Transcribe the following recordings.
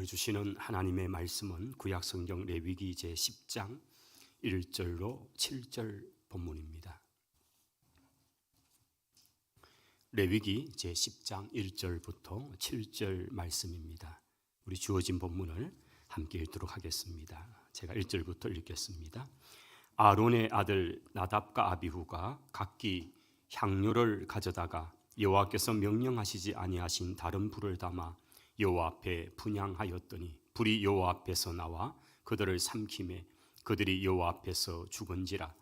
주시는 하나님의 말씀은 구약성경 레위기 제10장 1절로 7절 본문입니다. 레위기 제10장 1절부터 7절 말씀입니다. 우리 주어진 본문을 함께 읽도록 하겠습니다. 제가 1절부터 읽겠습니다. 아론의 아들 나답과 아비후가 각기 향료를 가져다가 여호와께서 명령하시지 아니하신 다른 불을 담아 여호와 앞에 분향하였더니 불이 여호와 앞에서 나와 그들을 삼키매 그들이 여호와 앞에서 죽은지라.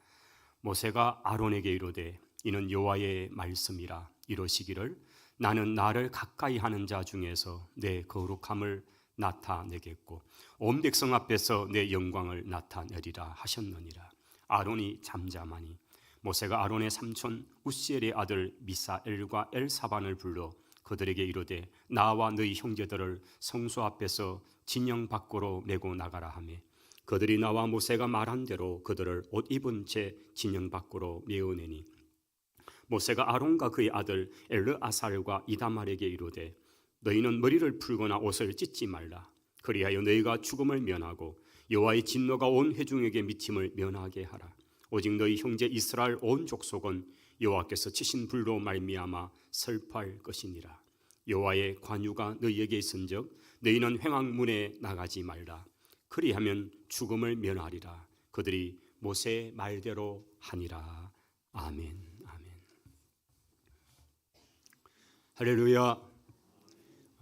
모세가 아론에게 이르되 이는 여호와의 말씀이라. 이러시기를 나는 나를 가까이 하는 자 중에서 내 거룩함을 나타내겠고 온 백성 앞에서 내 영광을 나타내리라 하셨느니라. 아론이 잠잠하니 모세가 아론의 삼촌 우시엘의 아들 미사엘과 엘사반을 불러 그들에게 이르되 나와 너희 형제들을 성소 앞에서 진영 밖으로 내고 나가라 하매 그들이 나와 모세가 말한 대로 그들을 옷 입은 채 진영 밖으로 내어내니 모세가 아론과 그의 아들 엘르아살과 이다말에게 이르되 너희는 머리를 풀거나 옷을 찢지 말라. 그리하여 너희가 죽음을 면하고 여호와의 진노가 온 회중에게 미침을 면하게 하라. 오직 너희 형제 이스라엘 온 족속은 여호와께서 치신 불로 말미암아 슬퍼할 것이니라. 여호와의 관유가 너희에게 있은즉 너희는 회막문에 나가지 말라. 그리하면 죽음을 면하리라. 그들이 모세의 말대로 하니라. 아멘. 아멘. 할렐루야.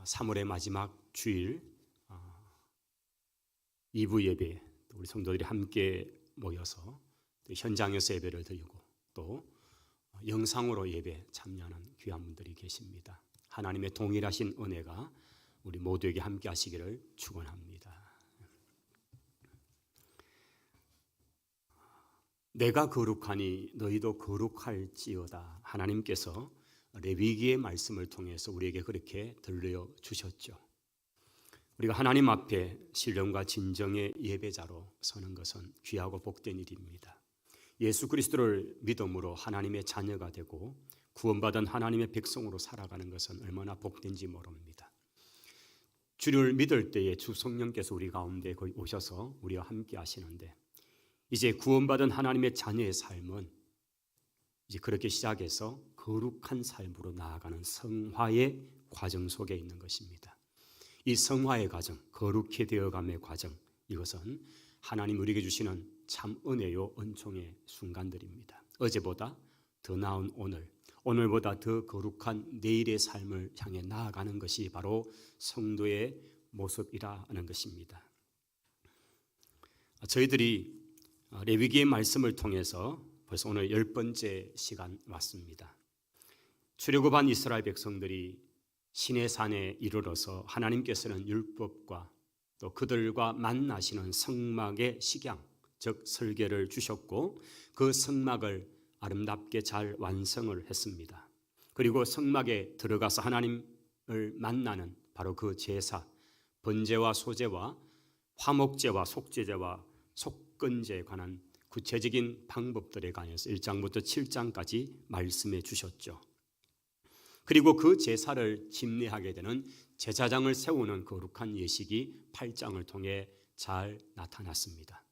3월의 마지막 주일 2부 예배 우리 성도들이 함께 모여서 현장에서 예배를 드리고 또 영상으로 예배 참여하는 귀한 분들이 계십니다. 하나님의 동일하신 은혜가 우리 모두에게 함께 하시기를 축원합니다. 내가 거룩하니 너희도 거룩할지어다. 하나님께서 레위기의 말씀을 통해서 우리에게 그렇게 들려주셨죠. 우리가 하나님 앞에 신령과 진정의 예배자로 서는 것은 귀하고 복된 일입니다. 예수 그리스도를 믿음으로 하나님의 자녀가 되고 구원받은 하나님의 백성으로 살아가는 것은 얼마나 복된지 모릅니다. 주를 믿을 때에 주 성령께서 우리 가운데 거의 오셔서 우리와 함께 하시는데 이제 구원받은 하나님의 자녀의 삶은 이제 그렇게 시작해서 거룩한 삶으로 나아가는 성화의 과정 속에 있는 것입니다. 이 성화의 과정, 거룩히 되어감의 과정, 이것은 하나님 우리에게 주시는 참 은혜요 은총의 순간들입니다. 어제보다 더 나은 오늘, 오늘보다 더 거룩한 내일의 삶을 향해 나아가는 것이 바로 성도의 모습이라는 것입니다. 저희들이 레위기의 말씀을 통해서 벌써 오늘 10번째 시간 왔습니다. 출애굽한 이스라엘 백성들이 시내산에 이르러서 하나님께서는 율법과 또 그들과 만나시는 성막의 식양, 즉 설계를 주셨고 그 성막을 아름답게 잘 완성을 했습니다. 그리고 성막에 들어가서 하나님을 만나는 바로 그 제사, 번제와 소제와 화목제와 속죄제와 속건제에 관한 구체적인 방법들에 관해서 1장부터 7장까지 말씀해 주셨죠. 그리고 그 제사를 집례하게 되는 제사장을 세우는 거룩한 예식이 8장을 통해 잘 나타났습니다.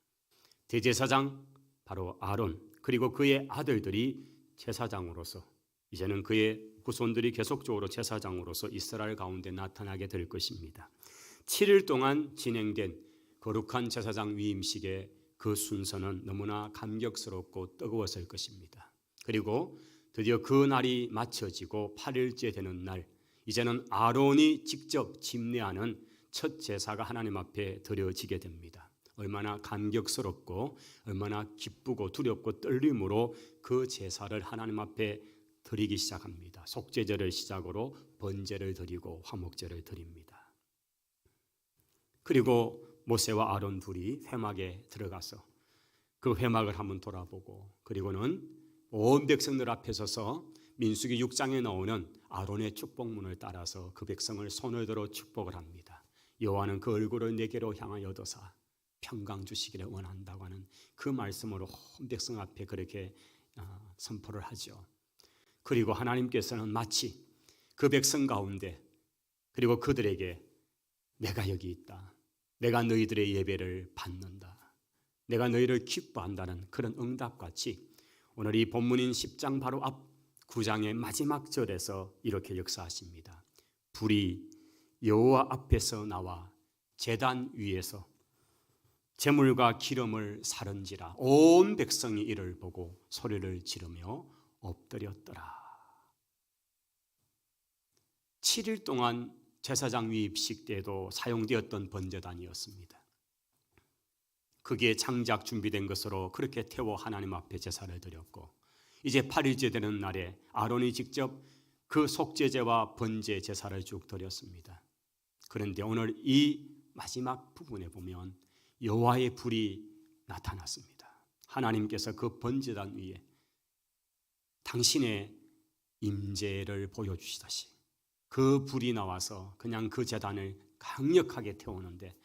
대제사장 바로 아론 그리고 그의 아들들이 제사장으로서 이제는 그의 후손들이 계속적으로 제사장으로서 이스라엘 가운데 나타나게 될 것입니다. 7일 동안 진행된 거룩한 제사장 위임식의 그 순서는 너무나 감격스럽고 뜨거웠을 것입니다. 그리고 드디어 그 날이 마쳐지고 8일째 되는 날, 이제는 아론이 직접 집례하는 첫 제사가 하나님 앞에 드려지게 됩니다. 얼마나 감격스럽고 얼마나 기쁘고 두렵고 떨림으로 그 제사를 하나님 앞에 드리기 시작합니다. 속죄제를 시작으로 번제를 드리고 화목제를 드립니다. 그리고 모세와 아론 둘이 회막에 들어가서 그 회막을 한번 돌아보고 그리고는 온 백성들 앞에 서서 민수기 6장에 나오는 아론의 축복문을 따라서 그 백성을 손을 들어 축복을 합니다. 여호와는 그 얼굴을 내게로 향하여도사 평강 주시기를 원한다고 하는 그 말씀으로 온 백성 앞에 그렇게 선포를 하죠. 그리고 하나님께서는 마치 그 백성 가운데 그리고 그들에게 내가 여기 있다. 내가 너희들의 예배를 받는다. 내가 너희를 기뻐한다는 그런 응답같이 오늘 이 본문인 10장 바로 앞 9장의 마지막 절에서 이렇게 역사하십니다. 불이 여호와 앞에서 나와 제단 위에서 제물과 기름을 사른지라 온 백성이 이를 보고 소리를 지르며 엎드렸더라. 7일 동안 제사장 위입식 때에도 사용되었던 번제단이었습니다. 그게 장작 준비된 것으로 그렇게 태워 하나님 앞에 제사를 드렸고, 이제 8일째 되는 날에 아론이 직접 그 속죄제와 번제 제사를 쭉 드렸습니다. 그런데 오늘 이 마지막 부분에 보면 여호와의 불이 나타났습니다. 하나님께서 그 번제단 위에 당신의 임재를 보여주시듯이 그 불이 나와서 그냥 그 제단을 강력하게 태우는데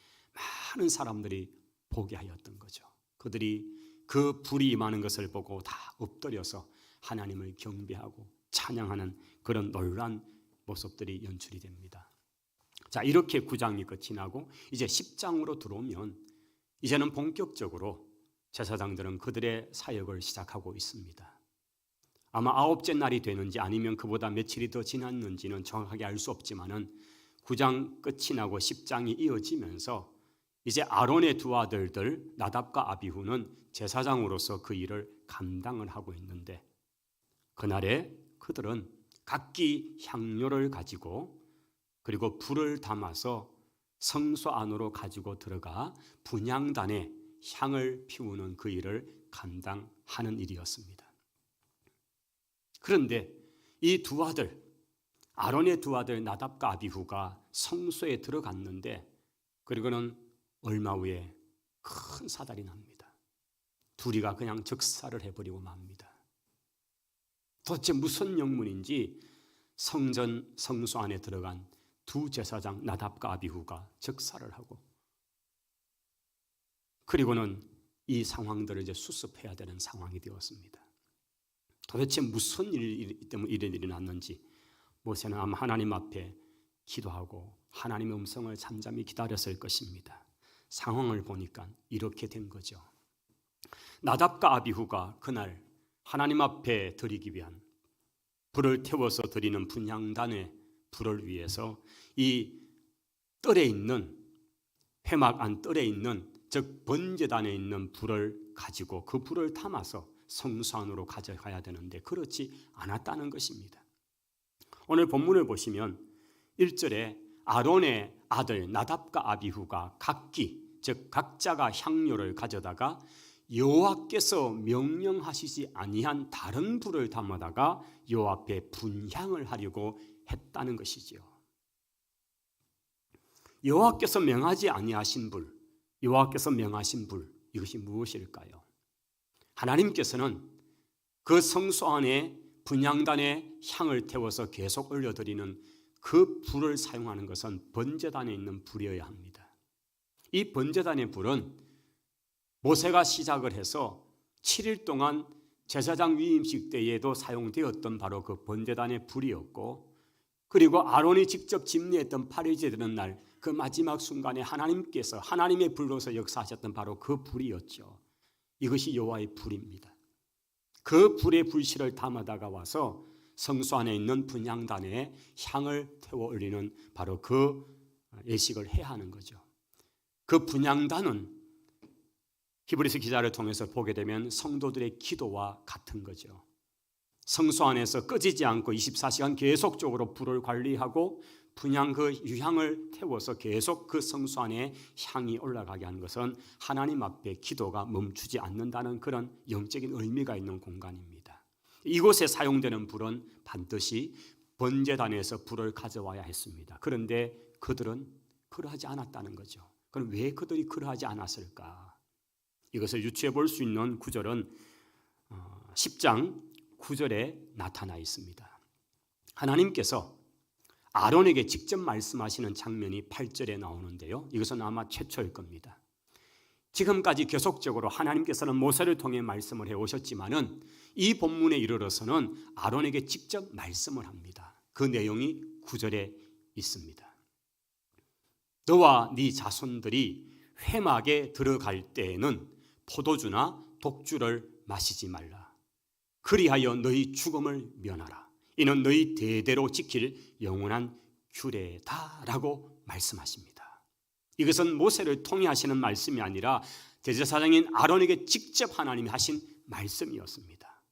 많은 사람들이 보게 하였던 거죠. 그들이 그 불이 임하는 것을 보고 다 엎드려서 하나님을 경배하고 찬양하는 그런 놀라운 모습들이 연출이 됩니다. 자, 이렇게 9장이 끝이 나고 이제 10장으로 들어오면 이제는 본격적으로 제사장들은 그들의 사역을 시작하고 있습니다. 아마 9째 날이 되는지 아니면 그보다 며칠이 더 지났는지는 정확하게 알 수 없지만은 9장 끝이 나고 10장이 이어지면서 이제 아론의 두 아들들 나답과 아비후는 제사장으로서 그 일을 감당을 하고 있는데, 그날에 그들은 각기 향료를 가지고 그리고 불을 담아서 성소 안으로 가지고 들어가 분향단에 향을 피우는 그 일을 감당하는 일이었습니다. 그런데 이 두 아들, 아론의 두 아들 나답과 아비후가 성소에 들어갔는데, 그리고는 얼마 후에 큰 사달이 납니다. 둘이가 그냥 즉사를 해버리고 맙니다. 도대체 무슨 영문인지 성전 성소 안에 들어간 두 제사장 나답과 아비후가 즉사를 하고, 그리고는 이 상황들을 이제 수습해야 되는 상황이 되었습니다. 도대체 무슨 일 때문에 이런 일이 났는지 모세는 아마 하나님 앞에 기도하고 하나님의 음성을 잠잠히 기다렸을 것입니다. 상황을 보니까 이렇게 된 거죠. 나답과 아비후가 그날 하나님 앞에 드리기 위한 불을 태워서 드리는 분향단의 불을 위해서 이 뜰에 있는, 회막 안 뜰에 있는, 즉 번제단에 있는 불을 가지고 그 불을 담아서 성소 안으로 가져가야 되는데 그렇지 않았다는 것입니다. 오늘 본문을 보시면 1절에 아론의 아들 나답과 아비후가 각기, 즉 각자가 향료를 가져다가 여호와께서 명령하시지 아니한 다른 불을 담아다가 여호와 앞에 분향을 하려고 했다는 것이지요. 여호와께서 명하지 아니하신 불, 여호와께서 명하신 불, 이것이 무엇일까요? 하나님께서는 그 성소 안에 분향단에 향을 태워서 계속 올려드리는 그 불을 사용하는 것은 번제단에 있는 불이어야 합니다. 이 번제단의 불은 모세가 시작을 해서 7일 동안 제사장 위임식 때에도 사용되었던 바로 그 번제단의 불이었고, 그리고 아론이 직접 집례했던 8일째 되는 날 그 마지막 순간에 하나님께서 하나님의 불로서 역사하셨던 바로 그 불이었죠. 이것이 여호와의 불입니다. 그 불의 불씨를 담아다가 와서 성소 안에 있는 분향단에 향을 태워 올리는 바로 그 예식을 해야 하는 거죠. 그 분향단은 히브리서 기자를 통해서 보게 되면 성도들의 기도와 같은 거죠. 성소 안에서 꺼지지 않고 24시간 계속적으로 불을 관리하고 분향 그 유향을 태워서 계속 그 성소 안에 향이 올라가게 하는 것은 하나님 앞에 기도가 멈추지 않는다는 그런 영적인 의미가 있는 공간입니다. 이곳에 사용되는 불은 반드시 번제단에서 불을 가져와야 했습니다. 그런데 그들은 그러하지 않았다는 거죠. 그럼 왜 그들이 그러하지 않았을까? 이것을 유추해 볼 수 있는 구절은 10장 9절에 나타나 있습니다. 하나님께서 아론에게 직접 말씀하시는 장면이 8절에 나오는데요. 이것은 아마 최초일 겁니다. 지금까지 계속적으로 하나님께서는 모세를 통해 말씀을 해오셨지만은 이 본문에 이르러서는 아론에게 직접 말씀을 합니다. 그 내용이 9절에 있습니다. 너와 네 자손들이 회막에 들어갈 때에는 포도주나 독주를 마시지 말라. 그리하여 너희 죽음을 면하라. 이는 너희 대대로 지킬 영원한 규례다라고 말씀하십니다. 이것은 모세를 통해 하시는 말씀이 아니라 대제사장인 아론에게 직접 하나님이 하신 말씀이었습니다.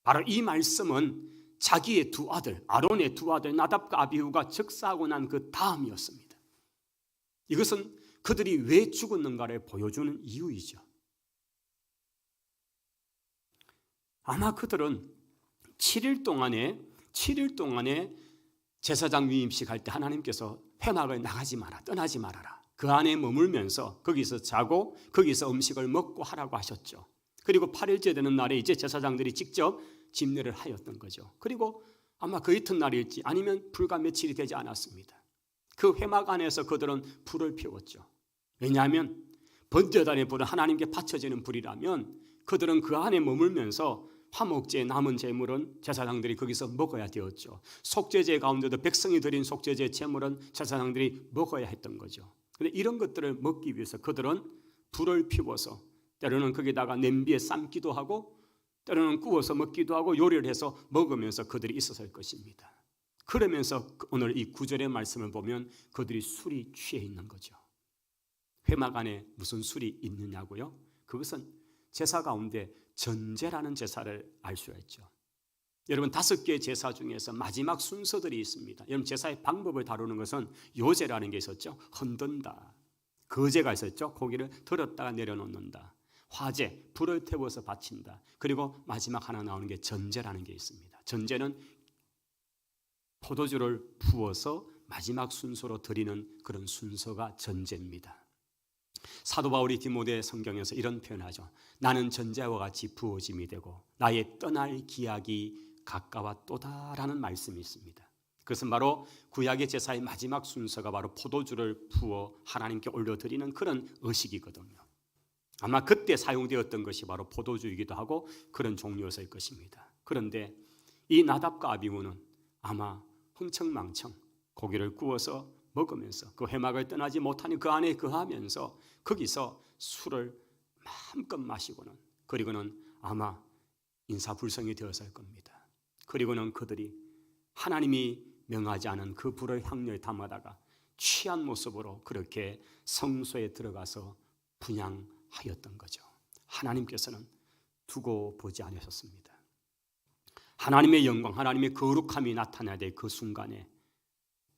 바로 이 말씀은 자기의 두 아들, 아론의 두 아들 나답과 아비후가 즉사하고 난 그 다음이었습니다. 이것은 그들이 왜 죽었는가를 보여주는 이유이죠. 아마 그들은 7일 동안에 제사장 위임식 할 때 하나님께서 회막을 나가지 마라, 떠나지 말아라. 그 안에 머물면서 거기서 자고 거기서 음식을 먹고 하라고 하셨죠. 그리고 8일째 되는 날에 이제 제사장들이 직접 집례를 하였던 거죠. 그리고 아마 그 이튿날일지 아니면 불과 며칠이 되지 않았습니다. 그 회막 안에서 그들은 불을 피웠죠. 왜냐하면 번제단의 불은 하나님께 바쳐지는 불이라면 그들은 그 안에 머물면서 화목제의 남은 제물은 제사장들이 거기서 먹어야 되었죠. 속죄제 가운데도 백성이 드린 속죄제 제물은 제사장들이 먹어야 했던 거죠. 그런데 이런 것들을 먹기 위해서 그들은 불을 피워서 때로는 거기다가 냄비에 삶기도 하고 때로는 구워서 먹기도 하고 요리를 해서 먹으면서 그들이 있었을 것입니다. 그러면서 오늘 이 9절의 말씀을 보면 그들이 술이 취해 있는 거죠. 회막 안에 무슨 술이 있느냐고요? 그것은 제사 가운데 전제라는 제사를 알 수가 있죠. 여러분 5개의 제사 중에서 마지막 순서들이 있습니다. 여러분 제사의 방법을 다루는 것은 요제라는 게 있었죠. 흔든다. 거제가 있었죠. 고기를 들었다가 내려놓는다. 화제, 불을 태워서 바친다. 그리고 마지막 하나 나오는 게 전제라는 게 있습니다. 전제는 포도주를 부어서 마지막 순서로 드리는 그런 순서가 전제입니다. 사도 바울이 디모데 성경에서 이런 표현하죠. 나는 전제와 같이 부어짐이 되고 나의 떠날 기약이 가까웠도다라는 말씀이 있습니다. 그것은 바로 구약의 제사의 마지막 순서가 바로 포도주를 부어 하나님께 올려드리는 그런 의식이거든요. 아마 그때 사용되었던 것이 바로 포도주이기도 하고 그런 종류였을 것입니다. 그런데 이 나답과 아비후는 아마 흥청망청 고기를 구워서 먹으면서 그 회막을 떠나지 못하니 그 안에 거하면서 거기서 술을 마음껏 마시고는 그리고는 아마 인사불성이 되었을 겁니다. 그리고는 그들이 하나님이 명하지 않은 그 불을 향료에 담아다가 취한 모습으로 그렇게 성소에 들어가서 분향하였던 거죠. 하나님께서는 두고 보지 않으셨습니다. 하나님의 영광, 하나님의 거룩함이 나타나야 될 그 순간에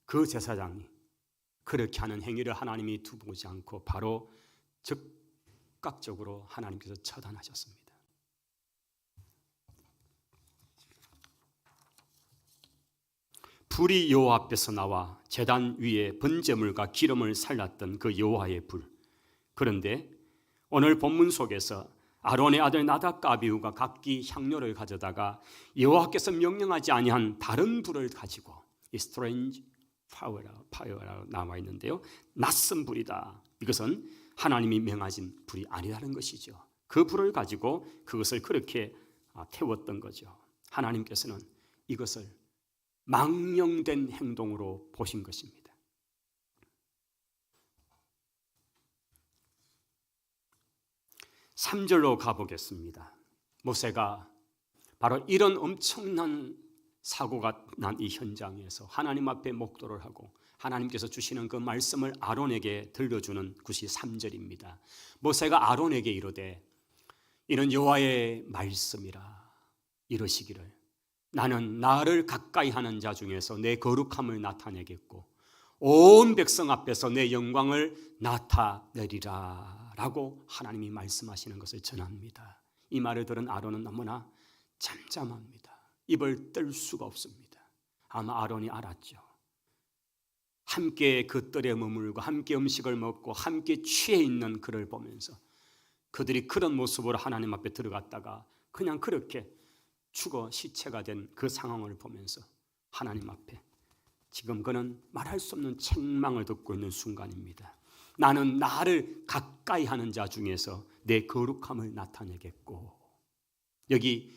그 제사장이 그렇게 하는 행위를 하나님이 두고 보지 않고 바로 즉각적으로 하나님께서 처단하셨습니다. 불이 여호와 앞에서 나와 제단 위에 번제물과 기름을 살랐던 그 여호와의 불. 그런데 오늘 본문 속에서 아론의 아들 나답과 아비후가 각기 향료를 가져다가 여호와께서 명령하지 아니한 다른 불을 가지고 이 strange fire라고 나와 있는데요. 낯선 불이다. 이것은 하나님이 명하신 불이 아니라는 것이죠. 그 불을 가지고 그것을 그렇게 태웠던 거죠. 하나님께서는 이것을 망령된 행동으로 보신 것입니다. (3절로) 가보겠습니다. 모세가 바로 이런 엄청난 사고가 난 이 현장에서 하나님 앞에 목도를 하고 하나님께서 주시는 그 말씀을 아론에게 들려주는 것이 3절입니다. 모세가 아론에게 이르되 이는 여호와의 말씀이라 이러시기를 나는 나를 가까이 하는 자 중에서 내 거룩함을 나타내겠고 온 백성 앞에서 내 영광을 나타내리라 라고 하나님이 말씀하시는 것을 전합니다. 이 말을 들은 아론은 너무나 잠잠합니다. 입을 뗄 수가 없습니다. 아마 아론이 알았죠. 함께 그 뜰에 머물고 함께 음식을 먹고 함께 취해 있는 그를 보면서 그들이 그런 모습으로 하나님 앞에 들어갔다가 그냥 그렇게 죽어 시체가 된 그 상황을 보면서 하나님 앞에 지금 그는 말할 수 없는 책망을 듣고 있는 순간입니다. 나는 나를 가까이 하는 자 중에서 내 거룩함을 나타내겠고, 여기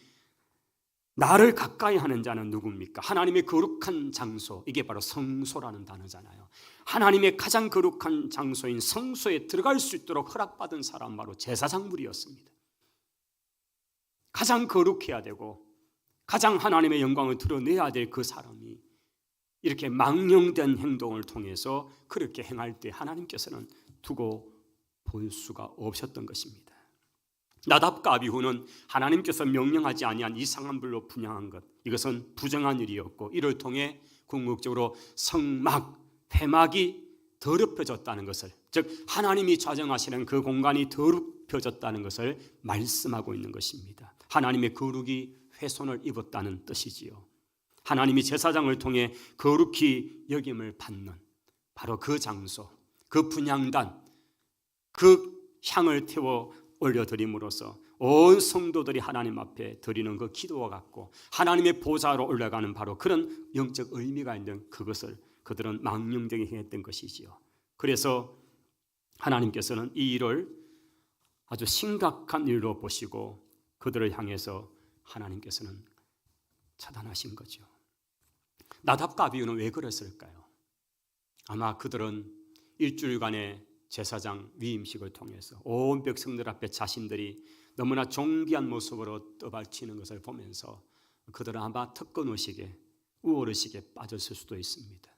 나를 가까이 하는 자는 누굽니까? 하나님의 거룩한 장소, 이게 바로 성소라는 단어잖아요. 하나님의 가장 거룩한 장소인 성소에 들어갈 수 있도록 허락받은 사람 바로 제사장물이었습니다. 가장 거룩해야 되고 가장 하나님의 영광을 드러내야 될 그 사람이 이렇게 망령된 행동을 통해서 그렇게 행할 때 하나님께서는 두고 볼 수가 없었던 것입니다. 나답과 아비후는 하나님께서 명령하지 아니한 이상한 불로 분향한 것, 이것은 부정한 일이었고 이를 통해 궁극적으로 성막, 회막이 더럽혀졌다는 것을, 즉 하나님이 좌정하시는 그 공간이 더럽혀졌다는 것을 말씀하고 있는 것입니다. 하나님의 거룩이 훼손을 입었다는 뜻이지요. 하나님이 제사장을 통해 거룩히 여김을 받는 바로 그 장소, 그 분향단, 그 향을 태워 올려드림으로써 온 성도들이 하나님 앞에 드리는 그 기도와 같고 하나님의 보좌로 올라가는 바로 그런 영적 의미가 있는 그것을 그들은 망령되게 행했던 것이지요. 그래서 하나님께서는 이 일을 아주 심각한 일로 보시고 그들을 향해서 하나님께서는 차단하신 거죠. 나답과 아비후는 왜 그랬을까요? 아마 그들은 일주일간의 제사장 위임식을 통해서 온 백성들 앞에 자신들이 너무나 존귀한 모습으로 떠발치는 것을 보면서 그들은 아마 특권의식에, 우월의식에 빠졌을 수도 있습니다.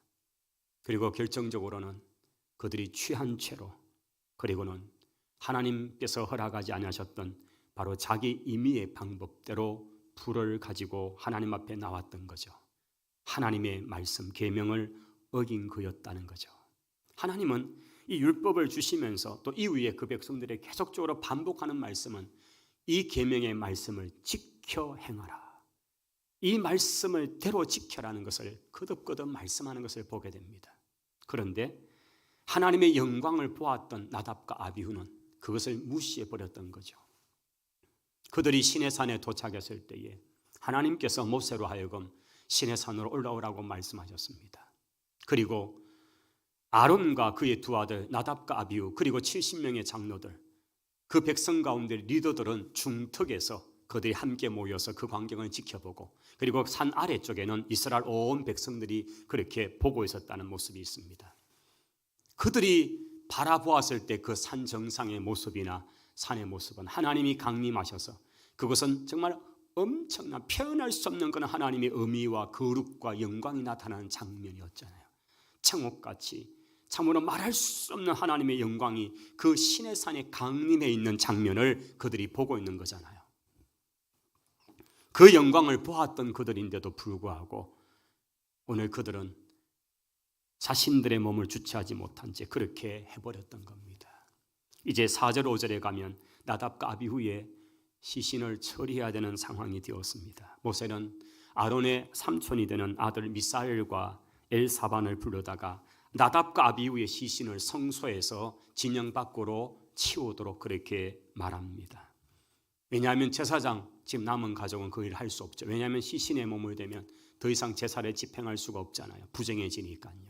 그리고 결정적으로는 그들이 취한 채로, 그리고는 하나님께서 허락하지 않으셨던 바로 자기 임의의 방법대로 불을 가지고 하나님 앞에 나왔던 거죠. 하나님의 말씀, 계명을 어긴 그였다는 거죠. 하나님은 이 율법을 주시면서 또 이후에 그 백성들에게 계속적으로 반복하는 말씀은 이 계명의 말씀을 지켜 행하라, 이 말씀을 대로 지켜라는 것을 거듭거듭 말씀하는 것을 보게 됩니다. 그런데 하나님의 영광을 보았던 나답과 아비후는 그것을 무시해버렸던 거죠. 그들이 시내산에 도착했을 때에 하나님께서 모세로 하여금 시내산으로 올라오라고 말씀하셨습니다. 그리고 아론과 그의 두 아들 나답과 아비후 그리고 70명의 장로들, 그 백성 가운데 리더들은 중턱에서 그들이 함께 모여서 그 광경을 지켜보고, 그리고 산 아래쪽에는 이스라엘 온 백성들이 그렇게 보고 있었다는 모습이 있습니다. 그들이 바라보았을 때 그 산 정상의 모습이나 산의 모습은 하나님이 강림하셔서 그것은 정말 엄청난 표현할 수 없는 그런 하나님의 의미와 거룩과 영광이 나타나는 장면이었잖아요. 청옥같이 참으로 말할 수 없는 하나님의 영광이 그 시내산에 강림해 있는 장면을 그들이 보고 있는 거잖아요. 그 영광을 보았던 그들인데도 불구하고 오늘 그들은 자신들의 몸을 주체하지 못한 채 그렇게 해버렸던 겁니다. 이제 4절 5절에 가면 나답과 아비후의 시신을 처리해야 되는 상황이 되었습니다. 모세는 아론의 삼촌이 되는 아들 미사엘과 엘사반을 불러다가 나답과 아비후의 시신을 성소에서 진영 밖으로 치우도록 그렇게 말합니다. 왜냐하면 제사장, 지금 남은 가족은 그 일을 할 수 없죠. 왜냐하면 시신의 몸을 대면 더 이상 제사를 집행할 수가 없잖아요. 부정해지니까요.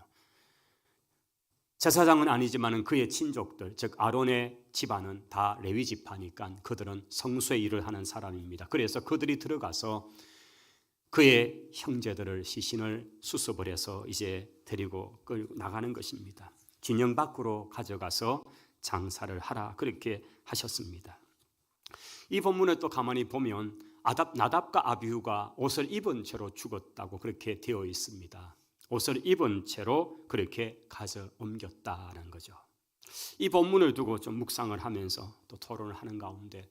제사장은 아니지만 그의 친족들, 즉 아론의 집안은 다 레위 지파니까 그들은 성소의 일을 하는 사람입니다. 그래서 그들이 들어가서 그의 형제들을 시신을 수습을 해서 이제 데리고 끌고 나가는 것입니다. 진영 밖으로 가져가서 장사를 하라 그렇게 하셨습니다. 이 본문을 또 가만히 보면 나답과 아비후가 옷을 입은 채로 죽었다고 그렇게 되어 있습니다. 옷을 입은 채로 그렇게 가져 옮겼다는 거죠. 이 본문을 두고 좀 묵상을 하면서 또 토론을 하는 가운데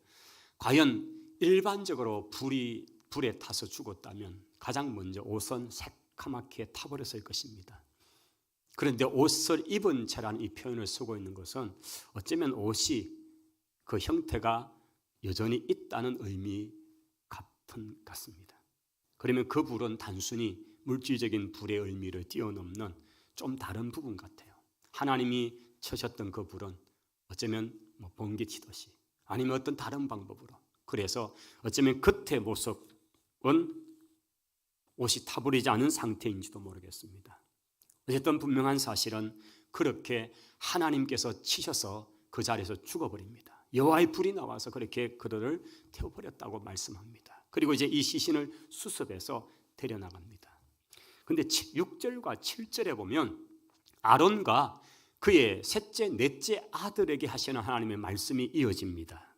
과연 일반적으로 불에 타서 죽었다면 가장 먼저 옷은 새카맣게 타버렸을 것입니다. 그런데 옷을 입은 채라는 이 표현을 쓰고 있는 것은 어쩌면 옷이 그 형태가 여전히 있다는 의미 같습니다. 그러면 그 불은 단순히 물질적인 불의 의미를 뛰어넘는 좀 다른 부분 같아요. 하나님이 쳐셨던 그 불은 어쩌면 번개치듯이 아니면 어떤 다른 방법으로, 그래서 어쩌면 겉의 모습은 옷이 타버리지 않은 상태인지도 모르겠습니다. 어쨌든 분명한 사실은 그렇게 하나님께서 치셔서 그 자리에서 죽어버립니다. 여호와의 불이 나와서 그렇게 그들을 태워버렸다고 말씀합니다. 그리고 이제 이 시신을 수습해서 데려나갑니다. 근데 6절과 7절에 보면 아론과 그의 셋째, 넷째 아들에게 하시는 하나님의 말씀이 이어집니다.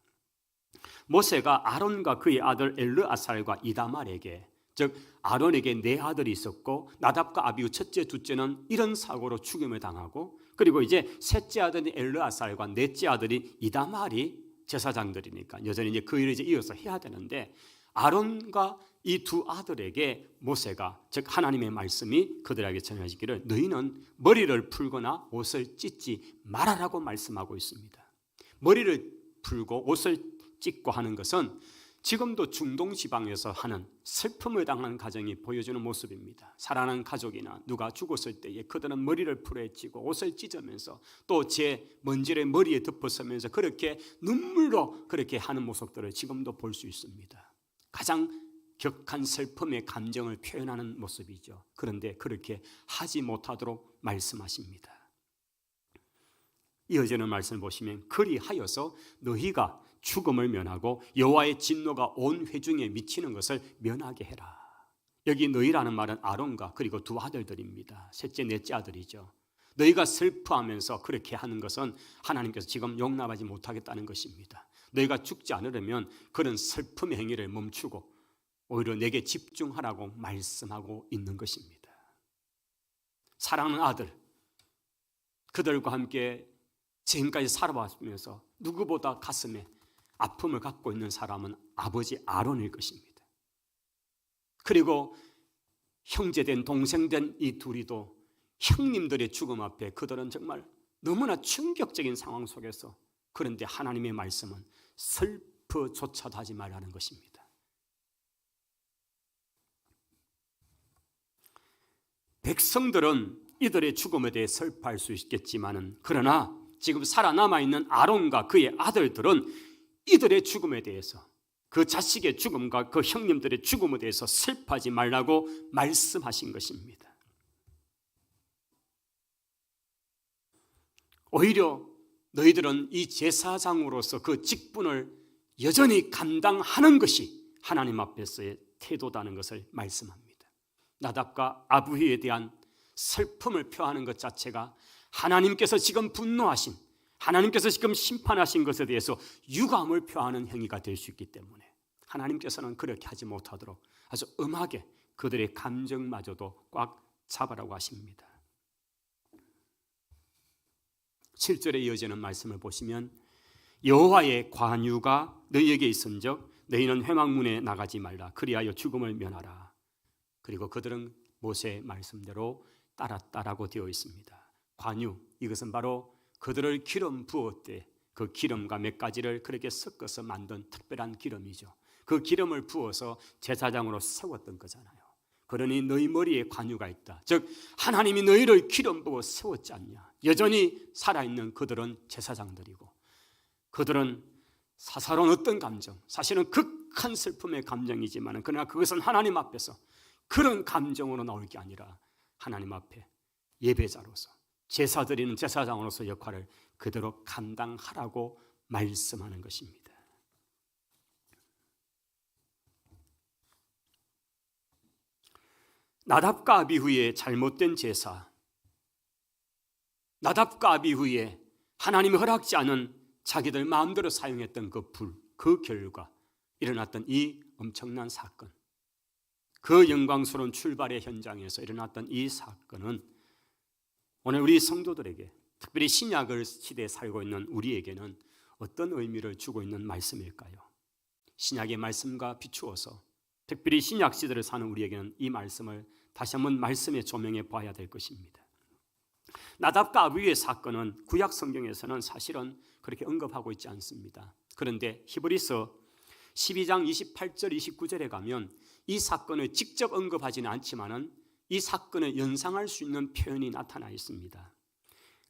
모세가 아론과 그의 아들 엘르아살과 이다말에게, 즉 아론에게 네 아들이 있었고 나답과 아비후 첫째, 둘째는 이런 사고로 죽임을 당하고, 그리고 이제 셋째 아들이 엘르아살과 넷째 아들이 이다말이 제사장들이니까 여전히 이제 그 일을 이제 이어서 해야 되는데, 아론과 이 두 아들에게 모세가, 즉 하나님의 말씀이 그들에게 전해지기를 너희는 머리를 풀거나 옷을 찢지 말아라고 말씀하고 있습니다. 머리를 풀고 옷을 찢고 하는 것은 지금도 중동 지방에서 하는 슬픔을 당한 가정이 보여주는 모습입니다. 사랑하는 가족이나 누가 죽었을 때에 그들은 머리를 풀에 찌고 옷을 찢으면서 또 제 먼지를 머리에 덮어서면서 그렇게 눈물로 그렇게 하는 모습들을 지금도 볼 수 있습니다. 가장 격한 슬픔의 감정을 표현하는 모습이죠. 그런데 그렇게 하지 못하도록 말씀하십니다. 이어지는 말씀을 보시면 그리하여서 너희가 죽음을 면하고 여호와의 진노가 온 회중에 미치는 것을 면하게 해라. 여기 너희라는 말은 아론과 그리고 두 아들들입니다. 셋째, 넷째 아들이죠. 너희가 슬퍼하면서 그렇게 하는 것은 하나님께서 지금 용납하지 못하겠다는 것입니다. 너희가 죽지 않으려면 그런 슬픔의 행위를 멈추고 오히려 내게 집중하라고 말씀하고 있는 것입니다. 사랑하는 아들, 그들과 함께 지금까지 살아왔으면서 누구보다 가슴에 아픔을 갖고 있는 사람은 아버지 아론일 것입니다. 그리고 형제된 동생된 이 둘이도 형님들의 죽음 앞에 그들은 정말 너무나 충격적인 상황 속에서, 그런데 하나님의 말씀은 슬퍼조차도 하지 말라는 것입니다. 백성들은 이들의 죽음에 대해 슬퍼할 수 있겠지만은, 그러나 지금 살아남아있는 아론과 그의 아들들은 이들의 죽음에 대해서, 그 자식의 죽음과 그 형님들의 죽음에 대해서 슬퍼하지 말라고 말씀하신 것입니다. 오히려 너희들은 이 제사장으로서 그 직분을 여전히 감당하는 것이 하나님 앞에서의 태도다는 것을 말씀합니다. 나답과 아비후에 대한 슬픔을 표하는 것 자체가 하나님께서 지금 분노하신, 하나님께서 지금 심판하신 것에 대해서 유감을 표하는 행위가 될 수 있기 때문에 하나님께서는 그렇게 하지 못하도록 아주 엄하게 그들의 감정마저도 꽉 잡으라고 하십니다. 7절에 이어지는 말씀을 보시면 여호와의 관유가 너희에게 있은즉 너희는 회막문에 나가지 말라. 그리하여 죽음을 면하라. 그리고 그들은 모세의 말씀대로 따랐다라고 되어 있습니다. 관유, 이것은 바로 그들을 기름 부었대 그 기름과 몇 가지를 그렇게 섞어서 만든 특별한 기름이죠. 그 기름을 부어서 제사장으로 세웠던 거잖아요. 그러니 너희 머리에 관유가 있다. 즉 하나님이 너희를 기름 부어 세웠지 않냐. 여전히 살아있는 그들은 제사장들이고, 그들은 사사로운 어떤 감정, 사실은 극한 슬픔의 감정이지만, 그러나 그것은 하나님 앞에서 그런 감정으로 나올 게 아니라 하나님 앞에 예배자로서, 제사 드리는 제사장으로서 역할을 그대로 감당하라고 말씀하는 것입니다. 나답과 아비후의 잘못된 제사, 나답과 아비후의 하나님이 허락지 않은 자기들 마음대로 사용했던 그 불, 그 결과 일어났던 이 엄청난 사건, 그 영광스러운 출발의 현장에서 일어났던 이 사건은 오늘 우리 성도들에게, 특별히 신약을 시대에 살고 있는 우리에게는 어떤 의미를 주고 있는 말씀일까요? 신약의 말씀과 비추어서 특별히 신약 시대를 사는 우리에게는 이 말씀을 다시 한번 말씀에 조명해 봐야 될 것입니다. 나답과 아비후의 사건은 구약 성경에서는 사실은 그렇게 언급하고 있지 않습니다. 그런데 히브리서 12장 28절 29절에 가면 이 사건을 직접 언급하지는 않지만은 이 사건을 연상할 수 있는 표현이 나타나 있습니다.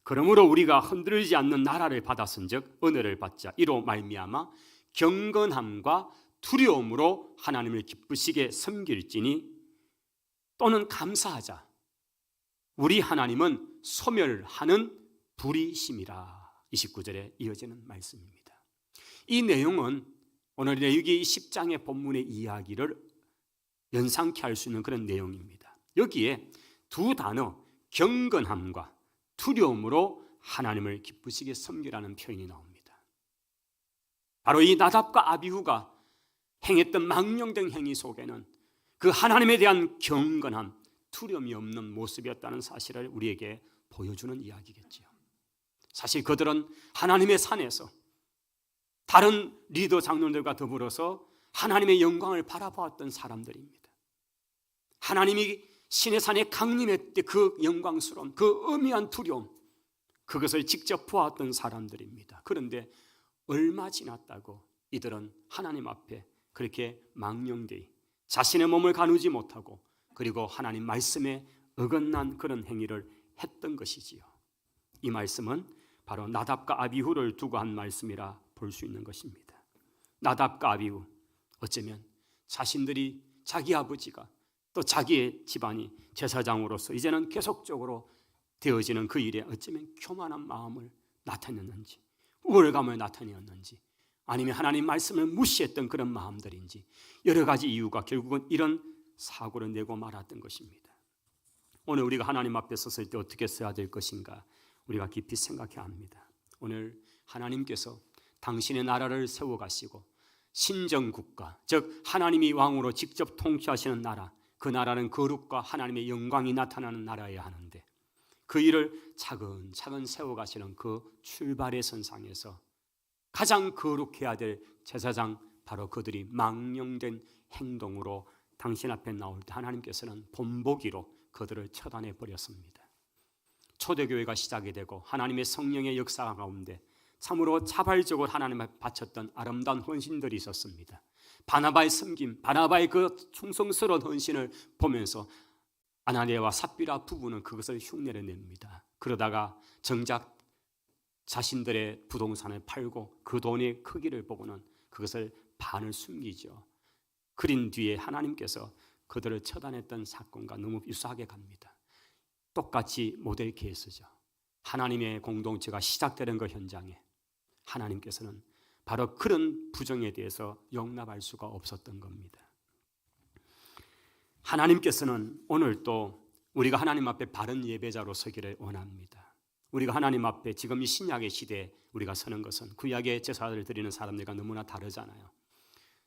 그러므로 우리가 흔들리지 않는 나라를 받았은즉 은혜를 받자. 이로 말미암아 경건함과 두려움으로 하나님을 기쁘시게 섬길지니 또는 감사하자. 우리 하나님은 소멸하는 불이심이라. 29절에 이어지는 말씀입니다. 이 내용은 오늘 레위기 10장의 본문의 이야기를 연상케 할 수 있는 그런 내용입니다. 여기에 두 단어 경건함과 두려움으로 하나님을 기쁘시게 섬기라는 표현이 나옵니다. 바로 이 나답과 아비후가 행했던 망령된 행위 속에는 그 하나님에 대한 경건함, 두려움이 없는 모습이었다는 사실을 우리에게 보여주는 이야기겠죠. 사실 그들은 하나님의 산에서 다른 리더 장로들과 더불어서 하나님의 영광을 바라보았던 사람들입니다. 하나님이 신의 산에 강림했을 때 그 영광스러운 그 엄미한 두려움, 그것을 직접 보았던 사람들입니다. 그런데 얼마 지났다고 이들은 하나님 앞에 그렇게 망령되이 자신의 몸을 가누지 못하고 그리고 하나님 말씀에 어긋난 그런 행위를 했던 것이지요. 이 말씀은 바로 나답과 아비후를 두고 한 말씀이라 볼 수 있는 것입니다. 나답과 아비후, 어쩌면 자신들이 자기 아버지가 또 자기의 집안이 제사장으로서 이제는 계속적으로 되어지는 그 일에 어쩌면 교만한 마음을 나타냈는지, 우월감을 나타내었는지, 아니면 하나님 말씀을 무시했던 그런 마음들인지 여러 가지 이유가 결국은 이런 사고를 내고 말았던 것입니다. 오늘 우리가 하나님 앞에 섰을 때 어떻게 써야 될 것인가 우리가 깊이 생각해야 합니다. 오늘 하나님께서 당신의 나라를 세워가시고 신정국가, 즉 하나님이 왕으로 직접 통치하시는 나라, 그 나라는 거룩과 하나님의 영광이 나타나는 나라여야 하는데 그 일을 차근차근 세워가시는 그 출발의 선상에서 가장 거룩해야 될 제사장, 바로 그들이 망령된 행동으로 당신 앞에 나올 때 하나님께서는 본보기로 그들을 처단해 버렸습니다. 초대교회가 시작이 되고 하나님의 성령의 역사 가운데 참으로 자발적으로 하나님 앞에 바쳤던 아름다운 헌신들이 있었습니다. 바나바의 섬김, 바나바의 그 충성스러운 헌신을 보면서 아나니아와 삽비라 부부는 그것을 흉내를 냅니다. 그러다가 정작 자신들의 부동산을 팔고 그 돈의 크기를 보고는 그것을 반을 숨기죠. 그린 뒤에 하나님께서 그들을 처단했던 사건과 너무 유사하게 갑니다. 똑같이 모델 케이스죠. 하나님의 공동체가 시작되는 그 현장에 하나님께서는 바로 그런 부정에 대해서 용납할 수가 없었던 겁니다. 하나님께서는 오늘 또 우리가 하나님 앞에 바른 예배자로 서기를 원합니다. 우리가 하나님 앞에 지금 이 신약의 시대에 우리가 서는 것은 구약의 제사를 드리는 사람들과 너무나 다르잖아요.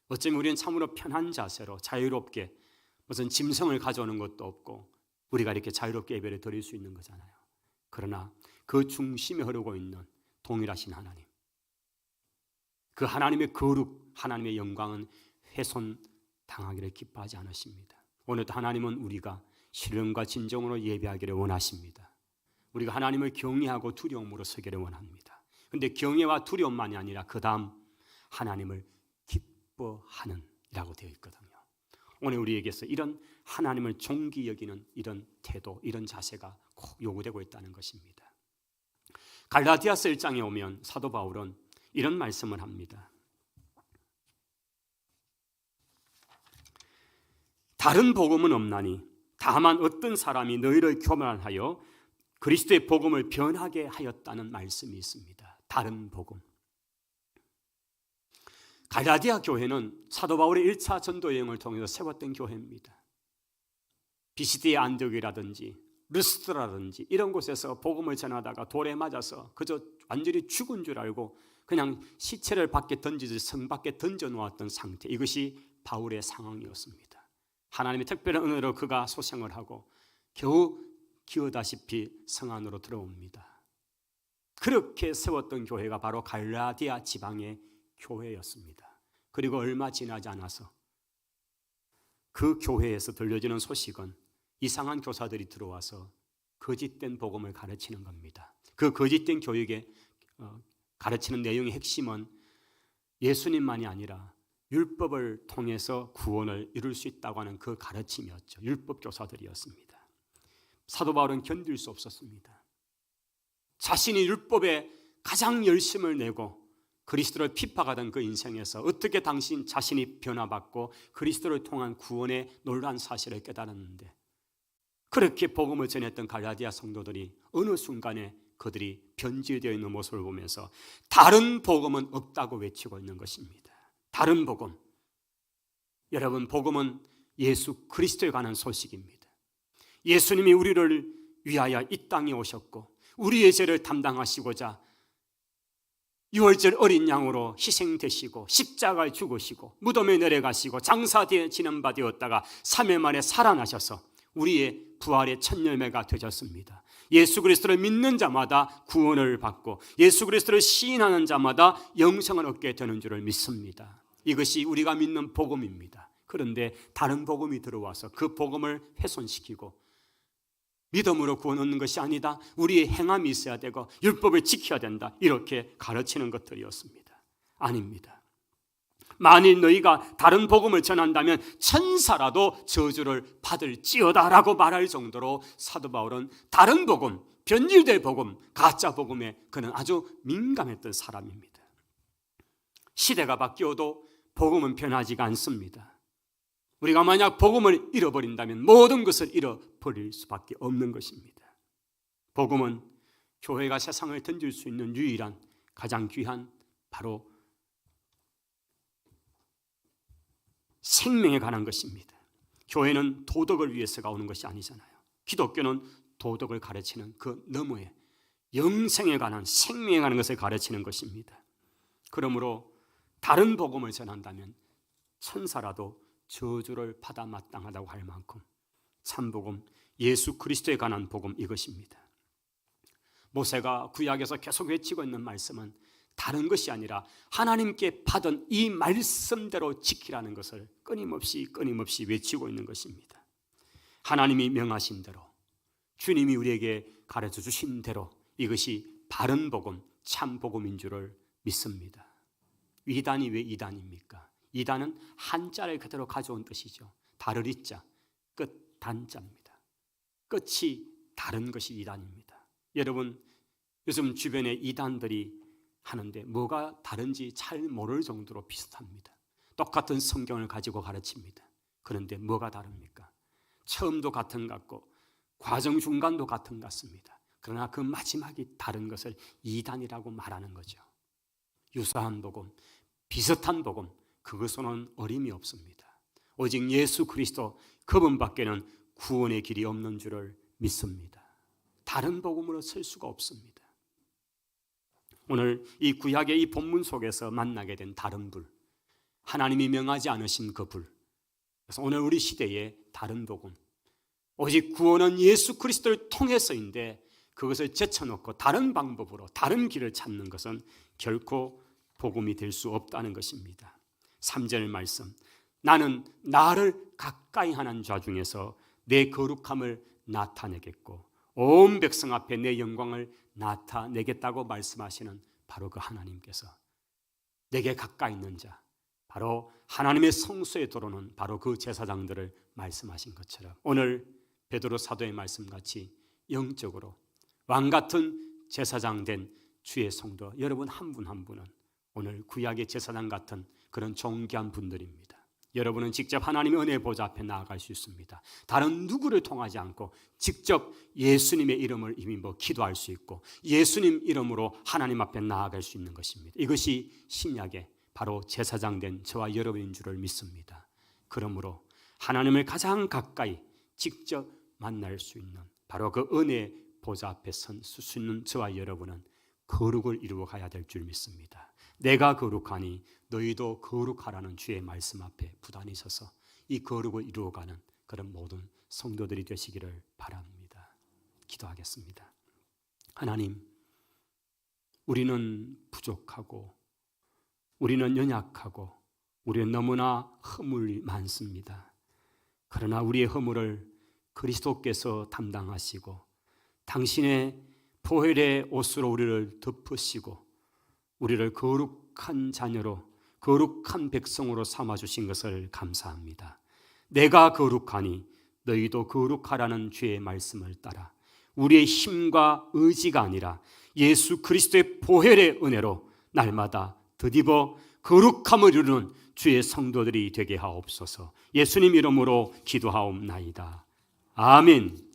어쩌면 우리는 참으로 편한 자세로 자유롭게 무슨 짐승을 가져오는 것도 없고 우리가 이렇게 자유롭게 예배를 드릴 수 있는 거잖아요. 그러나 그 중심에 흐르고 있는 동일하신 하나님, 그 하나님의 거룩, 하나님의 영광은 훼손당하기를 기뻐하지 않으십니다. 오늘도 하나님은 우리가 신령과 진정으로 예배하기를 원하십니다. 우리가 하나님을 경외하고 두려움으로 서기를 원합니다. 그런데 경외와 두려움만이 아니라 그 다음 하나님을 기뻐하는 이라고 되어 있거든요. 오늘 우리에게서 이런 하나님을 존귀 여기는 이런 태도, 이런 자세가 꼭 요구되고 있다는 것입니다. 갈라디아서 1장에 오면 사도 바울은 이런 말씀을 합니다. 다른 복음은 없나니 다만 어떤 사람이 너희를 교만하여 그리스도의 복음을 변하게 하였다는 말씀이 있습니다. 다른 복음. 갈라디아 교회는 사도 바울의 1차 전도 여행을 통해서 세웠던 교회입니다. 비시디의 안디옥이라든지 르스드라든지 이런 곳에서 복음을 전하다가 돌에 맞아서 그저 완전히 죽은 줄 알고 그냥 시체를 밖에 던지듯이 성 밖에 던져놓았던 상태, 이것이 바울의 상황이었습니다. 하나님의 특별한 은혜로 그가 소생을 하고 겨우 기어다시피 성 안으로 들어옵니다. 그렇게 세웠던 교회가 바로 갈라디아 지방의 교회였습니다. 그리고 얼마 지나지 않아서 그 교회에서 들려지는 소식은 이상한 교사들이 들어와서 거짓된 복음을 가르치는 겁니다. 그 거짓된 교육에 가르치는 내용의 핵심은 예수님만이 아니라 율법을 통해서 구원을 이룰 수 있다고 하는 그 가르침이었죠. 율법 교사들이었습니다. 사도 바울은 견딜 수 없었습니다. 자신이 율법에 가장 열심을 내고 그리스도를 핍박하던 그 인생에서 어떻게 자신이 변화받고 그리스도를 통한 구원의 놀라운 사실을 깨달았는데, 그렇게 복음을 전했던 갈라디아 성도들이 어느 순간에 그들이 변질되어 있는 모습을 보면서 다른 복음은 없다고 외치고 있는 것입니다. 다른 복음. 여러분, 복음은 예수 그리스도에 관한 소식입니다. 예수님이 우리를 위하여 이 땅에 오셨고 우리의 죄를 담당하시고자 유월절 어린 양으로 희생되시고 십자가에 죽으시고 무덤에 내려가시고 장사되지는 바 되었다가 3일 만에 살아나셔서 우리의 부활의 첫 열매가 되셨습니다. 예수 그리스도를 믿는 자마다 구원을 받고 예수 그리스도를 시인하는 자마다 영생을 얻게 되는 줄을 믿습니다. 이것이 우리가 믿는 복음입니다. 그런데 다른 복음이 들어와서 그 복음을 훼손시키고 믿음으로 구원 얻는 것이 아니다, 우리의 행함이 있어야 되고 율법을 지켜야 된다, 이렇게 가르치는 것들이었습니다. 아닙니다. 만일 너희가 다른 복음을 전한다면 천사라도 저주를 받을지어다 라고 말할 정도로 사도 바울은 다른 복음, 변질될 복음, 가짜 복음에 그는 아주 민감했던 사람입니다. 시대가 바뀌어도 복음은 변하지가 않습니다. 우리가 만약 복음을 잃어버린다면 모든 것을 잃어버릴 수밖에 없는 것입니다. 복음은 교회가 세상을 던질 수 있는 유일한 가장 귀한 바로 생명에 관한 것입니다. 교회는 도덕을 위해서가 오는 것이 아니잖아요. 기독교는 도덕을 가르치는 그 너머에 영생에 관한, 생명에 관한 것을 가르치는 것입니다. 그러므로 다른 복음을 전한다면 천사라도 저주를 받아 마땅하다고 할 만큼 참복음, 예수 그리스도에 관한 복음, 이것입니다. 모세가 구약에서 계속 외치고 있는 말씀은 다른 것이 아니라 하나님께 받은 이 말씀대로 지키라는 것을 끊임없이 외치고 있는 것입니다. 하나님이 명하신 대로, 주님이 우리에게 가르쳐 주신 대로 이것이 바른 복음, 참 복음인 줄을 믿습니다. 이단이 왜 이단입니까? 이단은 한자를 그대로 가져온 뜻이죠. 다를 이자, 끝 단자입니다. 끝이 다른 것이 이단입니다. 여러분, 요즘 주변에 이단들이 하는데 뭐가 다른지 잘 모를 정도로 비슷합니다. 똑같은 성경을 가지고 가르칩니다. 그런데 뭐가 다릅니까? 처음도 같은 것 같고 과정 중간도 같은 것 같습니다. 그러나 그 마지막이 다른 것을 이단이라고 말하는 거죠. 유사한 복음, 비슷한 복음, 그것은 어림이 없습니다. 오직 예수 그리스도 그분밖에는 구원의 길이 없는 줄을 믿습니다. 다른 복음으로 설 수가 없습니다. 오늘 이 구약의 이 본문 속에서 만나게 된 다른 불, 하나님이 명하지 않으신 그 불, 그래서 오늘 우리 시대의 다른 복음, 오직 구원은 예수 그리스도를 통해서인데 그것을 제쳐놓고 다른 방법으로 다른 길을 찾는 것은 결코 복음이 될 수 없다는 것입니다. 3절 말씀, 나는 나를 가까이 하는 자 중에서 내 거룩함을 나타내겠고 온 백성 앞에 내 영광을 나타내겠다고 말씀하시는 바로 그 하나님께서 내게 가까이 있는 자, 바로 하나님의 성소에 들어오는 바로 그 제사장들을 말씀하신 것처럼 오늘 베드로 사도의 말씀같이 영적으로 왕같은 제사장 된 주의 성도 여러분 한 분 한 분은 오늘 구약의 제사장 같은 그런 존귀한 분들입니다. 여러분은 직접 하나님의 은혜의 보좌 앞에 나아갈 수 있습니다. 다른 누구를 통하지 않고 직접 예수님의 이름을 이미 기도할 수 있고 예수님 이름으로 하나님 앞에 나아갈 수 있는 것입니다. 이것이 신약의 바로 제사장 된 저와 여러분인 줄을 믿습니다. 그러므로 하나님을 가장 가까이 직접 만날 수 있는 바로 그 은혜의 보좌 앞에 설 수 있는 저와 여러분은 거룩을 이루어 가야 될 줄 믿습니다. 내가 거룩하니 너희도 거룩하라는 주의 말씀 앞에 부단히 서서 이 거룩을 이루어가는 그런 모든 성도들이 되시기를 바랍니다. 기도하겠습니다. 하나님, 우리는 부족하고 우리는 연약하고 우리는 너무나 허물이 많습니다. 그러나 우리의 허물을 그리스도께서 담당하시고 당신의 보혈의 옷으로 우리를 덮으시고 우리를 거룩한 자녀로 거룩한 백성으로 삼아주신 것을 감사합니다. 내가 거룩하니 너희도 거룩하라는 주의 말씀을 따라 우리의 힘과 의지가 아니라 예수 그리스도의 보혈의 은혜로 날마다 덧입어 거룩함을 이루는 주의 성도들이 되게 하옵소서. 예수님 이름으로 기도하옵나이다. 아멘.